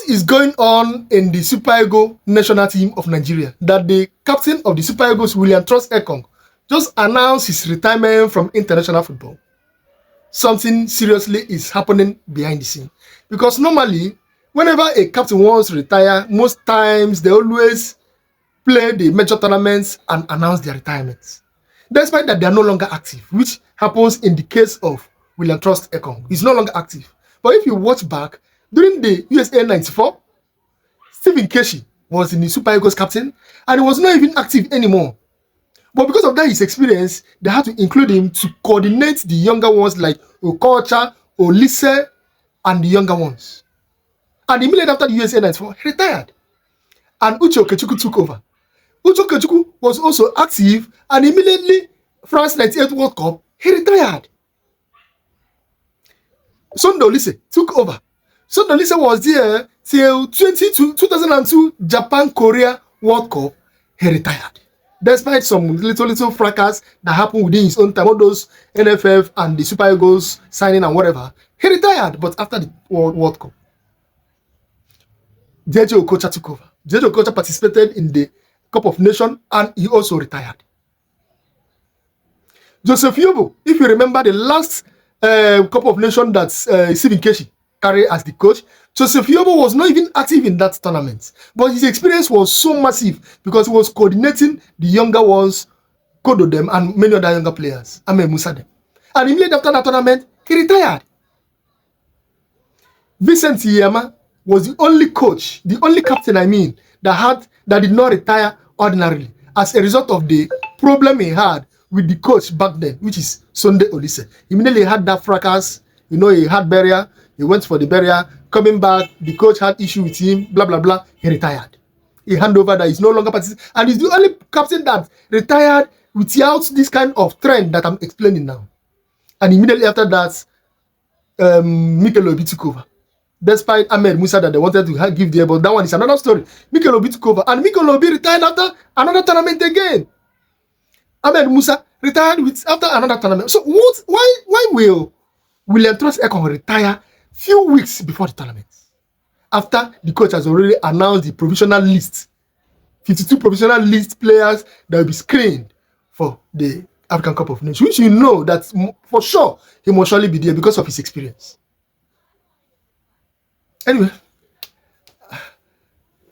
What is going on in the Super Eagles national team of Nigeria that the captain of the Super Eagles, William Trust Ekong, just announced his retirement from international football? Something seriously is happening behind the scene. Because normally, whenever a captain wants to retire, most times they always play the major tournaments and announce their retirements. Despite that they are no longer active, which happens in the case of William Trust Ekong. He's no longer active. But if you watch back, during the USA 94, Stephen Keshi was in the Super Eagles captain, and he was not even active anymore. But because of that, his experience, they had to include him to coordinate the younger ones like Okocha, Olise, and the younger ones. And immediately after the USA 94, he retired. And Uche Okechukwu took over. Uche Okechukwu was also active, and immediately France 98 World Cup, he retired. Sunday Olise took over. Sunday Olise was there till 2002 Japan-Korea World Cup, he retired. Despite some little fracas that happened within his own time, all those NFF and the Super Eagles signing and whatever, he retired, but after the World Cup. JJ Okocha took over. JJ Okocha participated in the Cup of Nations and he also retired. Joseph Yobo, if you remember the last Cup of Nations that Stephen Keshi carried as the coach, Joseph Yobo was not even active in that tournament. But his experience was so massive because he was coordinating the younger ones, Kodo them, and many other younger players, Ahmed Musa them. And immediately after that tournament, he retired. Vincent Iyama was the only coach, the only captain, that did not retire ordinarily as a result of the problem he had with the coach back then, which is Sunday Olise. Immediately he had that fracas, he had burial, he went for the burial, coming back, the coach had issue with him, blah, blah, blah, he retired. He handed over that he's no longer participating, and he's the only captain that retired without this kind of trend that I'm explaining now. And immediately after that, Mikel Obi took over. Despite Ahmed Musa that they wanted to give the but that one is another story. Mikel Obi took over, and Mikel Obi retired after another tournament again. Ahmed Musa retired after another tournament. So why will William Trust Ekong retire few weeks before the tournament? After the coach has already announced the provisional list, 52 provisional list players that will be screened for the African Cup of Nations, which you know that for sure he must surely be there because of his experience. Anyway,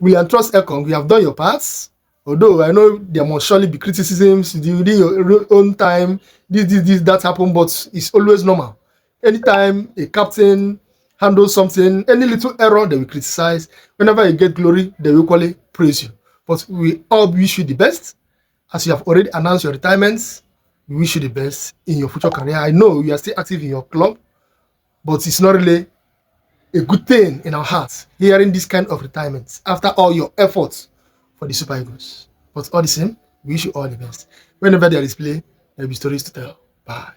William Trust Ekong, you have done your parts. Although I know there must surely be criticisms within your own time. That happened, but it's always normal. Anytime a captain handles something, any little error, they will criticize. Whenever you get glory, they will equally praise you. But we all wish you the best. As you have already announced your retirements, we wish you the best in your future career. I know you are still active in your club, but it's not really a good thing in our hearts hearing this kind of retirements after all your efforts for the Super Eagles. But all the same, we wish you all the best. Whenever there is play, there will be stories to tell. Bye.